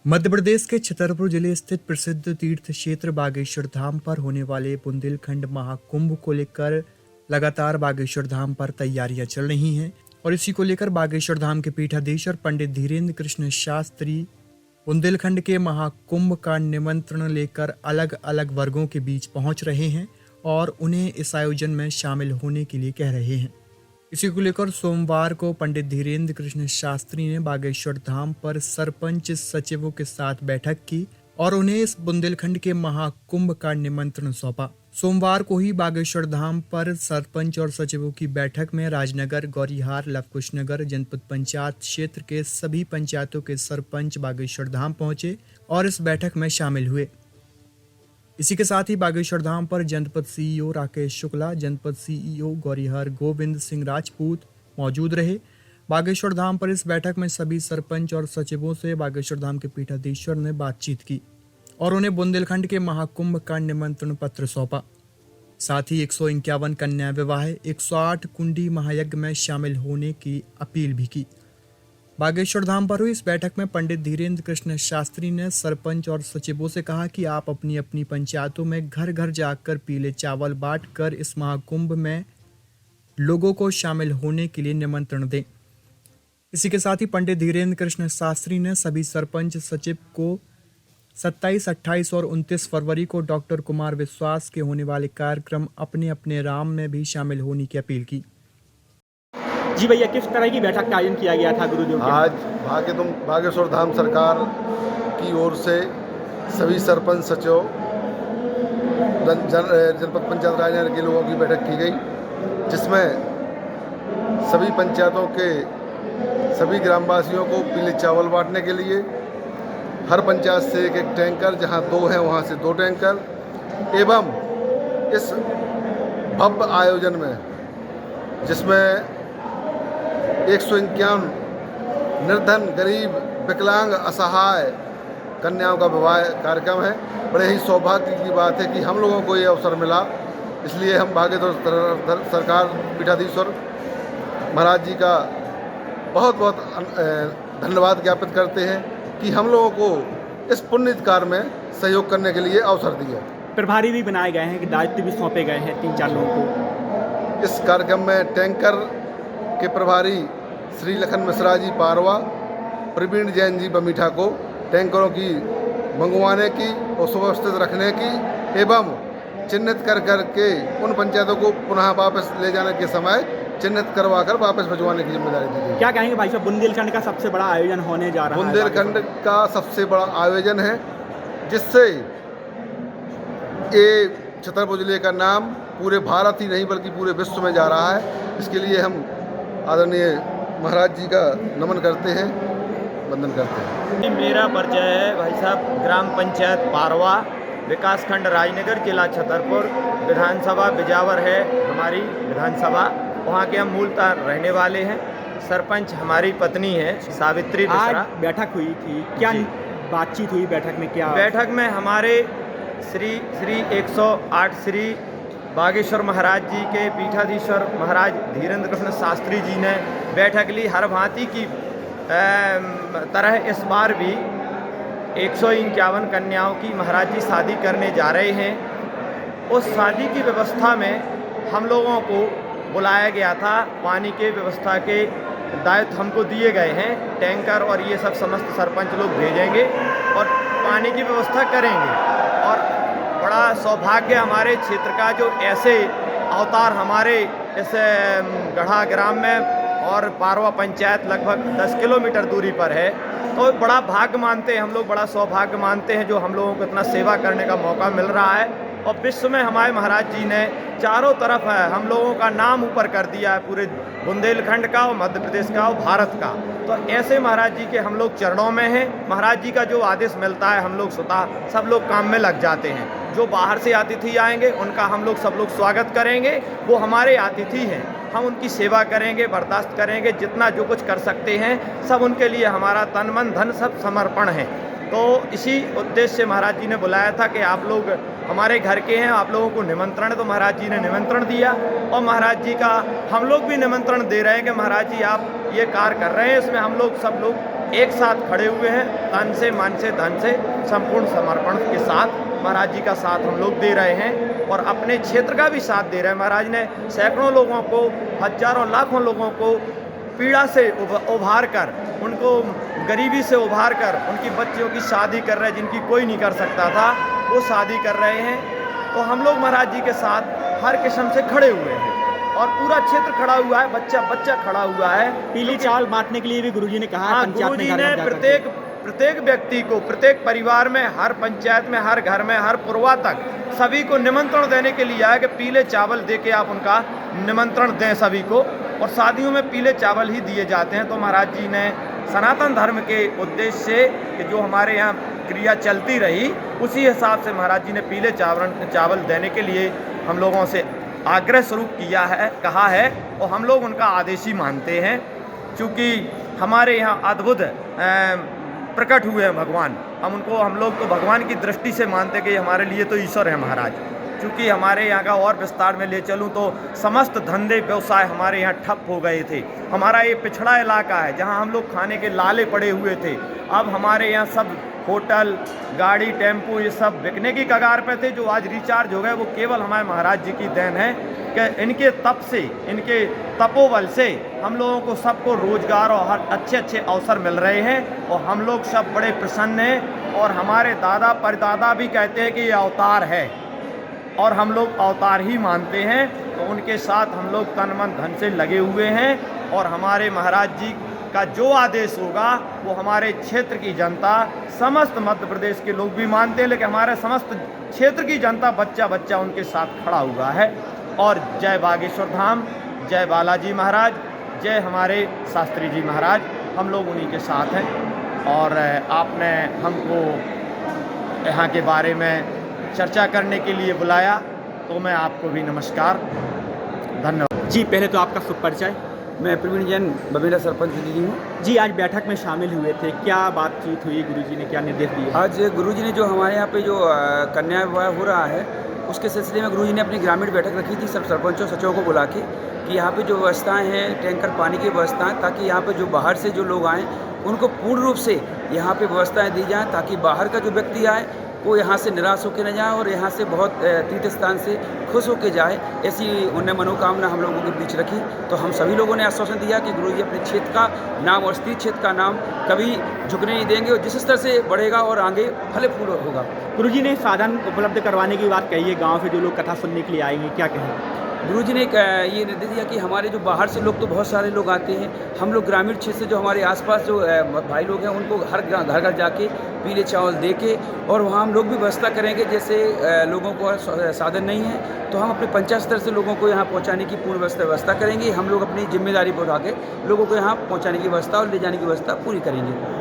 मध्य प्रदेश के छतरपुर जिले स्थित प्रसिद्ध तीर्थ क्षेत्र बागेश्वर धाम पर होने वाले बुंदेलखंड महाकुंभ को लेकर लगातार बागेश्वर धाम पर तैयारियां चल रही हैं और इसी को लेकर बागेश्वर धाम के पीठाधीश्वर पंडित धीरेन्द्र कृष्ण शास्त्री बुंदेलखंड के महाकुंभ का निमंत्रण लेकर अलग अलग वर्गों के बीच पहुंच रहे हैं और उन्हें इस आयोजन में शामिल होने के लिए कह रहे हैं। इसी को लेकर सोमवार को पंडित धीरेन्द्र कृष्ण शास्त्री ने बागेश्वर धाम पर सरपंच सचिवों के साथ बैठक की और उन्हें इस बुंदेलखंड के महाकुंभ का निमंत्रण सौंपा। सोमवार को ही बागेश्वर धाम पर सरपंच और सचिवों की बैठक में राजनगर, गौरीहार, लवकुश नगर जनपद पंचायत क्षेत्र के सभी पंचायतों के सरपंच बागेश्वर धाम पहुंचे और इस बैठक में शामिल हुए। इसी के साथ ही बागेश्वर धाम पर जनपद सीईओ राकेश शुक्ला, जनपद सीईओ गौरीहर गोविंद सिंह राजपूत मौजूद रहे। बागेश्वर धाम पर इस बैठक में सभी सरपंच और सचिवों से बागेश्वर धाम के पीठाधीश्वर ने बातचीत की और उन्हें बुंदेलखंड के महाकुंभ का निमंत्रण पत्र सौंपा। साथ ही 151 कन्या विवाह, 108 कुंडी महायज्ञ में शामिल होने की अपील भी की। बागेश्वर धाम पर हुई इस बैठक में पंडित धीरेन्द्र कृष्ण शास्त्री ने सरपंच और सचिवों से कहा कि आप अपनी अपनी पंचायतों में घर घर जाकर पीले चावल बांटकर इस महाकुंभ में लोगों को शामिल होने के लिए निमंत्रण दें। इसी के साथ ही पंडित धीरेन्द्र कृष्ण शास्त्री ने सभी सरपंच सचिव को 27, 28 और 29 फरवरी को डॉक्टर कुमार विश्वास के होने वाले कार्यक्रम अपने अपने राम में भी शामिल होने की अपील की। जी भैया, किस तरह की बैठक का आयोजन किया गया था गुरुदेव के? आज बागेश्वर धाम सरकार की ओर से सभी सरपंच सचिव जनपद पंचायत राजनगर के लोगों की बैठक की गई, जिसमें सभी पंचायतों के सभी ग्रामवासियों को पीले चावल बांटने के लिए हर पंचायत से एक एक टैंकर, जहां 2 हैं वहां से 2 टैंकर, एवं इस भव्य आयोजन में जिसमें 151 निर्धन, गरीब, विकलांग, असहाय कन्याओं का विवाह कार्यक्रम है। बड़े ही सौभाग्य की बात है कि हम लोगों को ये अवसर मिला, इसलिए हम बागेश्वर सरकार पीठाधीश्वर महाराज जी का बहुत बहुत धन्यवाद ज्ञापित करते हैं कि हम लोगों को इस पुण्य कार्य में सहयोग करने के लिए अवसर दिया। प्रभारी भी बनाए गए हैं कि दायित्व भी सौंपे गए हैं 3-4 लोगों को। इस कार्यक्रम में टैंकर के प्रभारी श्री लखन मिश्रा जी पारवा, प्रवीण जैन जी बमीठा को टैंकरों की मंगवाने की और सुव्यवस्थित रखने की एवं चिन्हित कर के उन पंचायतों को पुनः वापस ले जाने के समय चिन्हित करवा कर वापस भिजवाने की जिम्मेदारी दी गई। क्या कहेंगे भाई साहब, बुंदेलखंड का सबसे बड़ा आयोजन होने जा रहा है? बुंदेलखंड का सबसे बड़ा आयोजन है, जिससे ये छतरपुर जिले का नाम पूरे भारत ही नहीं बल्कि पूरे विश्व में जा रहा है। इसके लिए हम आदरणीय महाराज जी का नमन करते हैं, वंदन करते हैं। मेरा परिचय है भाई साहब, ग्राम पंचायत पारवा, विकासखंड राजनगर, जिला छतरपुर, विधानसभा बिजावर है हमारी विधानसभा, वहाँ के हम मूलतः रहने वाले हैं। सरपंच हमारी पत्नी है सावित्री मिश्रा। बैठक हुई थी, क्या बातचीत हुई बैठक में? क्या बैठक में हमारे श्री 108 श्री बागेश्वर महाराज जी के पीठाधीश्वर महाराज धीरेन्द्र कृष्ण शास्त्री जी ने बैठक ली। हर भांति की तरह इस बार भी 151 कन्याओं की महाराज जी शादी करने जा रहे हैं। उस शादी की व्यवस्था में हम लोगों को बुलाया गया था। पानी के व्यवस्था के दायित्व हमको दिए गए हैं, टैंकर और ये सब समस्त सरपंच लोग भेजेंगे और पानी की व्यवस्था करेंगे। और बड़ा सौभाग्य हमारे क्षेत्र का, जो ऐसे अवतार हमारे इस गढ़ा ग्राम में और पारवा पंचायत लगभग 10 किलोमीटर दूरी पर है, तो बड़ा भाग्य मानते हैं हम लोग, बड़ा सौभाग्य मानते हैं जो हम लोगों को इतना सेवा करने का मौका मिल रहा है। और विश्व में हमारे महाराज जी ने चारों तरफ है हम लोगों का नाम ऊपर कर दिया है, पूरे बुंदेलखंड का और मध्य प्रदेश का और भारत का। तो ऐसे महाराज जी के हम लोग चरणों में हैं। महाराज जी का जो आदेश मिलता है हम लोग स्वतः सब लोग काम में लग जाते हैं। जो बाहर से अतिथि आएंगे उनका हम लोग सब लोग स्वागत करेंगे, वो हमारे अतिथि हैं, हम उनकी सेवा करेंगे, बर्दाश्त करेंगे, जितना जो कुछ कर सकते हैं सब उनके लिए हमारा तन मन धन सब समर्पण है। तो इसी उद्देश्य से महाराज जी ने बुलाया था कि आप लोग हमारे घर के हैं, आप लोगों को निमंत्रण है। तो महाराज जी ने निमंत्रण दिया और महाराज जी का हम लोग भी निमंत्रण दे रहे हैं कि महाराज जी आप ये कार्य कर रहे हैं, इसमें हम लोग सब लोग एक साथ खड़े हुए हैं, तन से, मन से, धन से, संपूर्ण समर्पण के साथ महाराज जी का साथ हम लोग दे रहे हैं और अपने क्षेत्र का भी साथ दे रहे हैं। महाराज ने सैकड़ों लोगों को, हजारों लाखों लोगों को पीड़ा से उभार कर, उनको गरीबी से उभार कर, उनकी बच्चियों की शादी कर रहे हैं जिनकी कोई नहीं कर सकता था, वो शादी कर रहे हैं। तो हम लोग महाराज जी के साथ हर किस्म से खड़े हुए हैं और पूरा क्षेत्र खड़ा हुआ है, बच्चा बच्चा खड़ा हुआ है। पीली चावल बांटने के लिए भी गुरुजी ने कहा है, हाँ, पंचायत में गुरुजी घर ने घर जाकर प्रत्येक व्यक्ति को, प्रत्येक परिवार में, हर पंचायत में, हर घर में, हर पुरवा तक सभी को निमंत्रण देने के लिए आया कि पीले चावल दे के आप उनका निमंत्रण दें सभी को। और शादियों में पीले चावल ही दिए जाते हैं। तो महाराज जी ने सनातन धर्म के उद्देश्य से कि जो हमारे यहाँ क्रिया चलती रही, उसी हिसाब से महाराज जी ने पीले चावल देने के लिए हम लोगों से आग्रह स्वरूप किया है, कहा है, और हम लोग उनका आदेश ही मानते हैं। चूँकि हमारे यहाँ अद्भुत प्रकट हुए हैं भगवान, हम लोग तो भगवान की दृष्टि से मानते कि हमारे लिए तो ईश्वर है महाराज। चूँकि हमारे यहाँ का और विस्तार में ले चलूँ तो समस्त धंधे व्यवसाय हमारे यहाँ ठप हो गए थे। हमारा ये पिछड़ा इलाका है जहाँ हम लोग खाने के लाले पड़े हुए थे। अब हमारे यहाँ सब होटल, गाड़ी, टेम्पू, ये सब बिकने की कगार पे थे, जो आज रिचार्ज हो गए। वो केवल हमारे महाराज जी की देन है कि इनके तप से, इनके तपोबल से हम लोगों को सबको रोजगार और हर अच्छे अच्छे अवसर मिल रहे हैं और हम लोग सब बड़े प्रसन्न हैं। और हमारे दादा परदादा भी कहते हैं कि ये अवतार है और हम लोग अवतार ही मानते हैं। तो उनके साथ हम लोग तन मन धन से लगे हुए हैं और हमारे महाराज जी का जो आदेश होगा वो हमारे क्षेत्र की जनता, समस्त मध्य प्रदेश के लोग भी मानते हैं, लेकिन हमारे समस्त क्षेत्र की जनता बच्चा बच्चा उनके साथ खड़ा हुआ है। और जय बागेश्वर धाम, जय बालाजी महाराज, जय हमारे शास्त्री जी महाराज, हम लोग उन्हीं के साथ हैं। और आपने हमको यहाँ के बारे में चर्चा करने के लिए बुलाया, तो मैं आपको भी नमस्कार, धन्यवाद। जी, पहले तो आपका शुभ परिचय। मैं प्रवीण जैन, बबेला सरपंच दीदी हूँ। जी, आज बैठक में शामिल हुए थे, क्या बातचीत हुई, गुरुजी ने क्या निर्देश दिए? आज गुरुजी ने जो हमारे यहाँ पे जो कन्या विवाह हो रहा है, उसके सिलसिले में गुरुजी ने अपनी ग्रामीण बैठक रखी थी सब सरपंचों सचिवों को बुला के, कि यहाँ पे जो व्यवस्थाएं हैं, टैंकर पानी की व्यवस्थाएं, ताकि यहाँ पे जो बाहर से जो लोग आएँ उनको पूर्ण रूप से यहाँ पे व्यवस्थाएं दी जाएँ, ताकि बाहर का जो व्यक्ति आए वो यहाँ से निराश होकर न जाए और यहाँ से बहुत तीर्थ स्थान से खुश होकर जाए। ऐसी उन्हें मनोकामना हम लोगों के बीच रखी। तो हम सभी लोगों ने आश्वासन दिया कि गुरुजी अपने क्षेत्र का नाम और स्थित क्षेत्र का नाम कभी झुकने नहीं देंगे और जिस स्तर से बढ़ेगा और आगे फल फूल होगा। गुरुजी ने साधन उपलब्ध करवाने की बात कही है, गाँव से जो लोग कथा सुनने के लिए आएंगे, क्या कहें? गुरुजी ने ये निर्देश दिया कि हमारे जो बाहर से लोग तो बहुत सारे लोग आते हैं, हम लोग ग्रामीण क्षेत्र से जो हमारे आसपास जो भाई लोग हैं उनको हर घर घर जाके पीले चावल दे के, और वहाँ हम लोग भी व्यवस्था करेंगे। जैसे लोगों को साधन नहीं है तो हम अपने पंचायत स्तर से लोगों को यहाँ पहुँचाने की पूर्ण व्यवस्था करेंगे। हम लोग अपनी जिम्मेदारी पर उठा के लोगों को यहाँ पहुँचाने की व्यवस्था और ले जाने की व्यवस्था पूरी करेंगे।